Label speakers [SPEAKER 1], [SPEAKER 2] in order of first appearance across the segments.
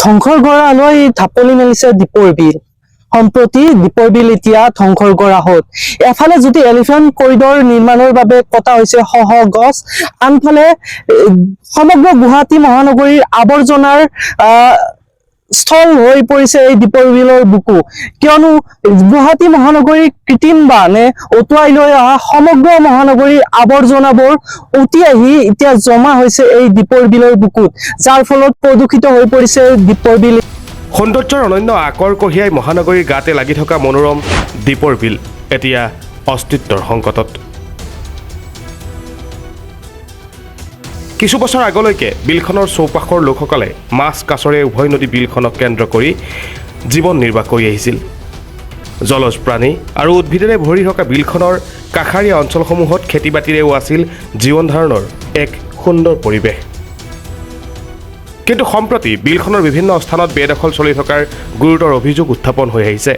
[SPEAKER 1] ধ্বংসৰ গৰালৈ ঢাপলি মেলিছে দীপৰ বিল। সম্প্ৰতি দীপৰ বিল এতিয়া ধ্বংসৰ গৰা হ'ল। এফালে যদি এলিফেণ্ট কৰিডৰ নিৰ্মাণৰ বাবে কটা হৈছে শ গছ, আনফালে সমগ্ৰ গুৱাহাটী মহানগৰীৰ আৱৰ্জনাৰ স্থল হৈ পৰিছে এই দীপৰ বিলৰ বুকু। কিয়নো গুৱাহাটী মহানগৰীৰ কৃত্ৰিম বানে অতুৱাই লৈ অহা সমগ্ৰ মহানগৰীৰ আৱৰ্জনাবোৰ উটি আহি এতিয়া জমা হৈছে এই দীপৰ বিলৰ বুকুত, যাৰ ফলত প্ৰদূষিত হৈ পৰিছে দীপৰ বিল।
[SPEAKER 2] সৌন্দৰ্যৰ অনন্য আকৰ কঢ়িয়াই মহানগৰীৰ গাতে লাগি থকা মনোৰম দীপৰ বিল এতিয়া অস্তিত্বৰ সংকটত। কিছু বছৰ আগলৈকে বিলখনৰ চৌপাশৰ লোকসকলে মাছ কাছৰে উভয় নদী বিলখনক কেন্দ্ৰ কৰি জীৱন নিৰ্বাহ কৰি আহিছিল। জলজ প্ৰাণী আৰু উদ্ভিদেৰে ভৰি থকা বিলখনৰ কাষাৰীয়া অঞ্চলসমূহত খেতি বাতিৰেও আছিল জীৱন ধাৰণৰ এক সুন্দৰ পৰিৱেশ। কিন্তু সম্প্ৰতি বিলখনৰ বিভিন্ন স্থানত বেদখল চলি থকাৰ গুৰুতৰ অভিযোগ উত্থাপন হৈ আহিছে।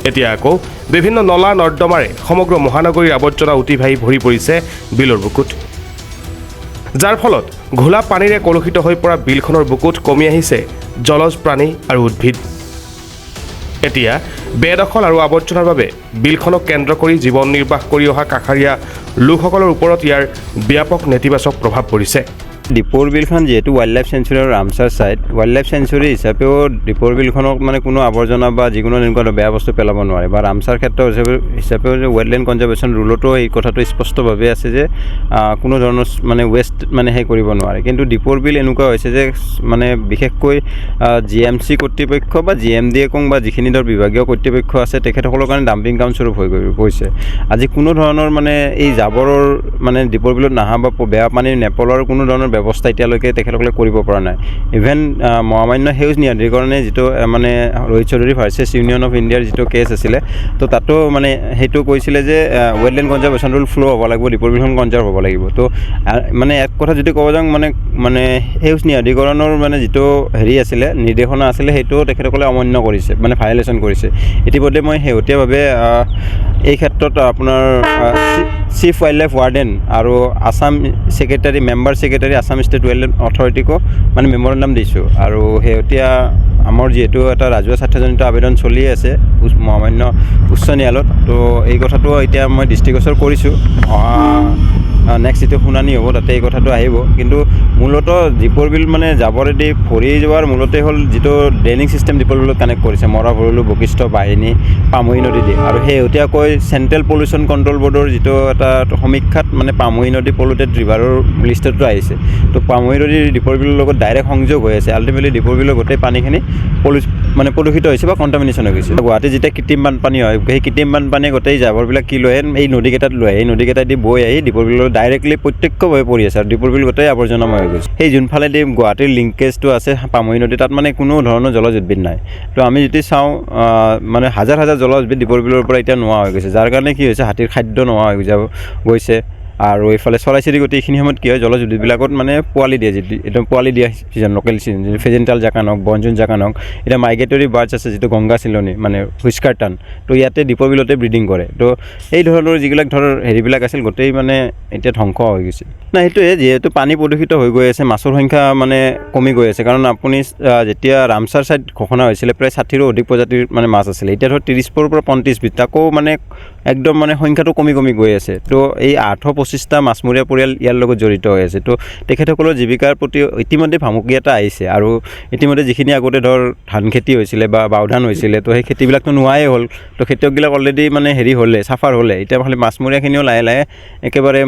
[SPEAKER 2] এতিয়া আকৌ বিভিন্ন নলা নৰ্দমাৰে সমগ্ৰ মহানগৰীৰ আৱৰ্জনা উটি ভাহি ভৰি পৰিছে বিলৰ বুকুত, যাৰ ফলত ঘোলা পানীৰে কলুষিত হৈ পৰা বিলখনৰ বুকুত কমি আহিছে জলজ প্ৰাণী আৰু উদ্ভিদ। এতিয়া বেদখল আৰু আৱৰ্জনাৰ বাবে বিলখনক কেন্দ্ৰ কৰি জীৱন নিৰ্বাহ কৰি অহা কাষাৰীয়া লোকসকলৰ ওপৰত ইয়াৰ ব্যাপক নেতিবাচক প্ৰভাৱ পৰিছে।
[SPEAKER 3] দীপৰ বিলখন যিহেতু ৱাইল্ড লাইফ চেঞ্চুৰী আৰু Ramsar site, wild life century হিচাপেও দীপৰ বিলখনক কোনো আৱৰ্জনা বা যিকোনো এনেকুৱা বেয়া বস্তু পেলাব নোৱাৰে, বা ৰামচাৰ ক্ষেত্ৰ হিচাপেও যে ৱেটলেণ্ড কনজাৰ্ভেশ্যন ৰুলতো এই কথাটো স্পষ্টভাৱে আছে যে কোনো ধৰণৰ ৱেষ্ট সেই কৰিব নোৱাৰে। কিন্তু দীপৰ বিল এনেকুৱা হৈছে যে বিশেষকৈ GMC কৰ্তৃপক্ষ বা GMDA কওঁ বা যিখিনি বিভাগীয় কৰ্তৃপক্ষ আছে তেখেতসকলৰ কাৰণে ডাম্পিং গ্ৰাউণ্ড স্বৰূপ হৈ গৈছে। আজি কোনো ধৰণৰ এই জাবৰৰ দীপৰ বিলত নাহা বা বেয়া পানীৰ নেপলৰ কোনো ধৰণৰ ব্যৱস্থা এতিয়ালৈকে তেখেতসকলে কৰিব পৰা নাই। ইভেন মহামান্য সেউজ ন্যায়াধিকৰণে যিটো Rohit Choudhury versus union of ইণ্ডিয়াৰ যিটো কেছ আছিলে, তো তাতো সেইটো কৈছিলে যে ৱেটলেণ্ড কনজাৰ্ভেশ্যন ৰুল ফ্ল' হ'ব লাগিব, দীপৰ বিলখন কনজাৰ্ভ হ'ব লাগিব। তো এক কথা যদি ক'ব যাওঁ সেউজ ন্যায়াধিকৰণৰ যিটো আছিলে নিৰ্দেশনা আছিলে, সেইটো তেখেতসকলে অমান্য কৰিছে, ভায়লেশ্যন কৰিছে। ইতিমধ্যে মই শেহতীয়াভাৱে এই ক্ষেত্ৰত আপোনাৰ চিফ ৱাইল্ড লাইফ ৱাৰ্ডেন আৰু Assam member secretary Assam state wild অথৰিটিকো মেমৰেণ্ডাম দিছোঁ। আৰু শেহতীয়া আমাৰ যিহেতু এটা ৰাজহুৱা স্বাৰ্থজনিত আবেদন চলি আছে মহামান্য উচ্চ ন্যায়ালয়ত, তো এই কথাটো এতিয়া মই দৃষ্টিগোচৰ কৰিছোঁ। নেক্সট যিটো শুনানি হ'ব তাতে এই কথাটো আহিব। কিন্তু মূলতঃ দীপৰ বিল জাবৰেদি ভৰি যোৱাৰ মূলতে হ'ল যিটো ড্ৰেইনিং ছিষ্টেম দীপৰ বিলত কানেক্ট কৰিছে মৰা ভৰলু, বশিষ্ঠ, বাহিনী, পামহি নদী দি। আৰু শেহতীয়াকৈ চেণ্ট্ৰেল পলিউশ্যন কণ্ট্ৰল বৰ্ডৰ যিটো এটা সমীক্ষাত পামহি নদী পলিউটেড ৰিভাৰৰ লিষ্টতো আহিছে। তো পামহি নদী দীপৰ বিলৰ লগত ডাইৰেক্ট সংযোগ হৈ আছে। আল্টিমেটলি দীপৰ বিলৰ গোটেই পানীখিনি প্ৰদূষিত হৈছে বা কণ্টামিনেশ্যন হৈ গৈছে। গুৱাহাটী যেতিয়া কৃত্ৰিম বানপানী হয়, সেই কৃত্ৰিম বানপানীয়ে গোটেই জাবৰবিলাক কি লৈ আহে, এই নদীকেইটাত লৈ আহে। এই নদীকেইটাই বৈ আহি দীপৰ বিলৰ ডাইৰেক্টলি প্ৰত্যক্ষভাৱে পৰি আছে আৰু দীপৰ বিল গোটেই আৱৰ্জনাময় হৈ গৈছে। সেই যোনফালেদি গুৱাহাটীৰ লিংকেজটো আছে পামহি নদী, তাত কোনো ধৰণৰ জলজ উদ্ভিদ নাই। তো আমি যদি চাওঁ হাজাৰ হাজাৰ জলজ উদ্ভিদ দীপৰ বিলৰ পৰা এতিয়া নোহোৱা হৈ গৈছে, যাৰ কাৰণে কি হৈছে হাতীৰ খাদ্য নোহোৱা হৈ গৈছে। আৰু এইফালে চৰাই চিৰিকটি এইখিনি সময়ত কি হয়, জলজ উদ্ভিদবিলাকত পোৱালি দিয়ে, যিটো পোৱালি দিয়া ছিজন, লোকেল ছিজন, যিটো ফেজেণ্টাল জাকান হওক, বনজুন জাকান হওক। এতিয়া মাইগ্ৰেটৰী বাৰ্ডছ আছে যিটো গংগা চিলনী হুইস্কাৰ টান, তো ইয়াতে দীপৰ বিলতে ব্ৰিডিং কৰে। তো এই ধৰণৰ যিবিলাক হেৰিবিলাক আছিল গোটেই এতিয়া ধ্বংস হৈ গৈছে। সেইটোৱে যিহেতু পানী প্ৰদূষিত হৈ গৈ আছে, মাছৰ সংখ্যা কমি গৈ আছে। কাৰণ আপুনি যেতিয়া ৰামচাৰ ছাইট ঘোষণা হৈছিলে প্ৰায় 60ৰো অধিক প্ৰজাতিৰ মাছ আছিলে, এতিয়া 30ৰ পৰা 35 বিধ, তাকো একদম সংখ্যাটো কমি গৈ আছে। তো এই 825টা মাছমৰীয়া পৰিয়াল ইয়াৰ লগত জড়িত হৈ আছে। তো তেখেতসকলৰ জীৱিকাৰ প্ৰতি ইতিমধ্যে ভাবুকি এটা আহিছে। আৰু ইতিমধ্যে যিখিনি আগতে ধান খেতি হৈছিলে বা বাওধান হৈছিলে, তো সেই খেতিবিলাকতো নোহোৱাই হ'ল। তো খেতিয়কবিলাক অলৰেডি হ'লে চাফাৰ হ'লে, এতিয়া খালি মাছমৰীয়াখিনিও লাহে লাহে একেবাৰে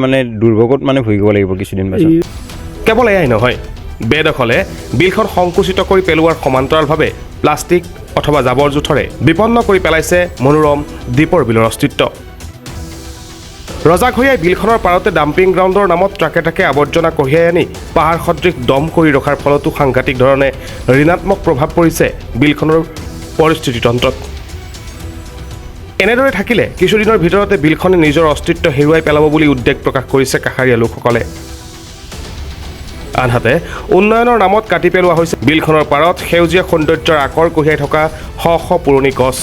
[SPEAKER 3] দুৰ্ভোগত ভুগিব লাগিব কিছুদিন পাছত।
[SPEAKER 2] কেৱল এয়াই নহয়, বেদখলে বিলখন সংকুচিত কৰি পেলোৱাৰ সমান্তৰালভাৱে প্লাষ্টিক অথবা জাবৰ জোঁথৰে বিপন্ন কৰি পেলাইছে মনোৰম দীপৰ বিলৰ অস্তিত্ব। ৰজাঘৰীয়াই বিলখনৰ পাৰতে ডাম্পিং গ্ৰাউণ্ডৰ নামত ট্ৰাকে ট্ৰাকে আৱৰ্জনা কঢ়িয়াই আনি পাহাৰ সদৃশ দম কৰি ৰখাৰ ফলতো সাংঘাতিক ধৰণে ঋণাত্মক প্ৰভাৱ পৰিছে বিলখনৰ পৰিস্থিতিতন্ত্ৰত। এনেদৰে থাকিলে কিছুদিনৰ ভিতৰতে বিলখনে নিজৰ অস্তিত্ব হেৰুৱাই পেলাব বুলি উদ্বেগ প্ৰকাশ কৰিছে কাষাৰীয়া লোকসকলে। আনহাতে উন্নয়নৰ নামত কাটি পেলোৱা হৈছে বিলখনৰ পাৰত সেউজীয়া সৌন্দৰ্যৰ আকৰ কঢ়িয়াই থকা শ শ পুৰণি গছ।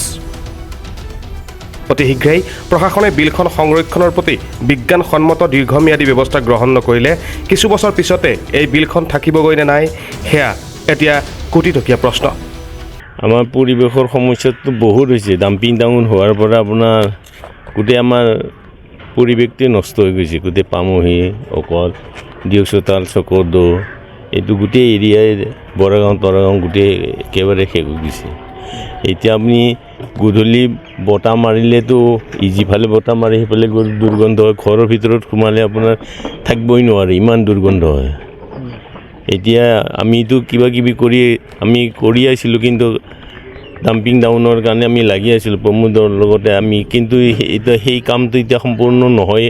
[SPEAKER 2] অতি শীঘ্ৰেই প্ৰশাসনে বিলখন সংৰক্ষণৰ প্ৰতি বিজ্ঞানসন্মত দীৰ্ঘম্যাদী ব্যৱস্থা গ্ৰহণ নকৰিলে কিছু বছৰ পিছতে এই বিলখন থাকিবগৈ নে নাই সেয়া এতিয়া কোটিটকীয়া প্ৰশ্ন।
[SPEAKER 4] আমাৰ পৰিৱেশৰ সমস্যাটো বহুত হৈছে। ডাম্পিং ডাউন হোৱাৰ পৰা আপোনাৰ গোটেই আমাৰ পৰিৱেশটোৱে নষ্ট হৈ গৈছে। গোটেই পামহি অকল দিয়চোতাল চকৰদৌ এইটো গোটেই এৰিয়াই বৰাগাঁও তৰাগাঁও গোটেই একেবাৰে শেষ হৈ গৈছে। এতিয়া আপুনি গধূলি বতাহ মাৰিলেতো যিফালে বতাহ মাৰি সেইফালে দুৰ্গন্ধ হয়। ঘৰৰ ভিতৰত সোমালে আপোনাৰ থাকিবই নোৱাৰে, ইমান দুৰ্গন্ধ হয়। এতিয়া আমিতো কিবা কিবি কৰি আছিলোঁ, কিন্তু ডাম্পিং ডাউনৰ কাৰণে আমি লাগি আছিলোঁ প্ৰমোদৰ লগতে আমি, কিন্তু এতিয়া সেই কামটো এতিয়া সম্পূৰ্ণ নহয়।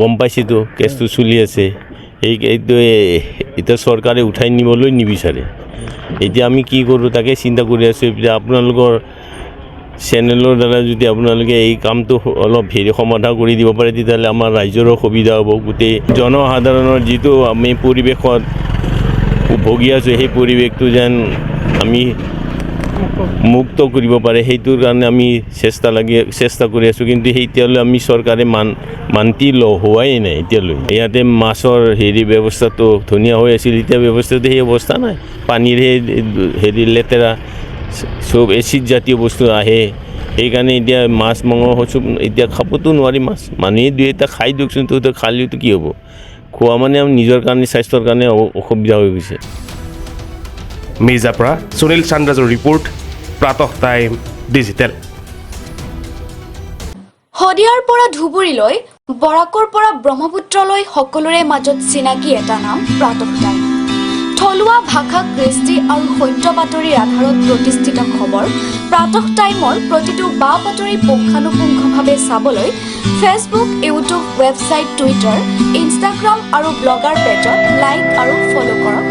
[SPEAKER 4] গম পাইছেতো কেছটো চলি আছে। এইটো এতিয়া চৰকাৰে উঠাই নিবলৈ নিবিচাৰে। এতিয়া আমি কি কৰোঁ তাকে চিন্তা কৰি আছোঁ। এতিয়া আপোনালোকৰ চেনেলৰ দ্বাৰা যদি আপোনালোকে এই কামটো অলপ সমাধান কৰি দিব পাৰে, তেতিয়াহ'লে আমাৰ ৰাইজৰো সুবিধা হ'ব। গোটেই জনসাধাৰণৰ যিটো আমি পৰিৱেশত ভুগি আছোঁ, সেই পৰিৱেশটো যেন আমি মুক্ত কৰিব পাৰে, সেইটোৰ কাৰণে আমি চেষ্টা কৰি আছোঁ। কিন্তু এতিয়ালৈ আমি চৰকাৰে মান্তি হোৱাই নাই এতিয়ালৈ। ইয়াতে মাছৰ ব্যৱস্থাটো ধুনীয়া হৈ আছিল, এতিয়া ব্যৱস্থাটো সেই অৱস্থা নাই। পানীৰ লেতেৰা চব এচিড জাতীয় বস্তু আহে, সেইকাৰণে এতিয়া মাছ মাংস চব এতিয়া খাবতো নোৱাৰি। মাছ মানুহে দুই এটা খাই দিয়কচোন, তো খালেওতো কি হ'ব? খোৱা মানে নিজৰ কাৰণে স্বাস্থ্যৰ কাৰণে অসুবিধা হৈ গৈছে।
[SPEAKER 2] মিৰ্জাৰ পৰা সুনীল চান্দ্ৰাজৰ ৰিপৰ্ট, প্ৰাতঃ টাইম ডিজিটেল।
[SPEAKER 5] শদিয়াৰ পৰা ধুবুৰীলৈ, বৰাকৰ পৰা ব্ৰহ্মপুত্ৰলৈ সকলোৰে মাজত চিনাকি এটা নাম প্ৰাতঃ টাইম। থলুৱা ভাষা, কৃষ্টি আৰু সত্য বাতৰিৰ আধাৰত প্ৰতিষ্ঠিত খবৰ প্ৰাতঃ টাইমৰ প্ৰতিটো বা বাতৰি পুংখানুপুংখভাৱে চাবলৈ Facebook, YouTube, website, Twitter, Instagram আৰু ব্লগাৰ পেজত লাইক আৰু ফ'ল' কৰক।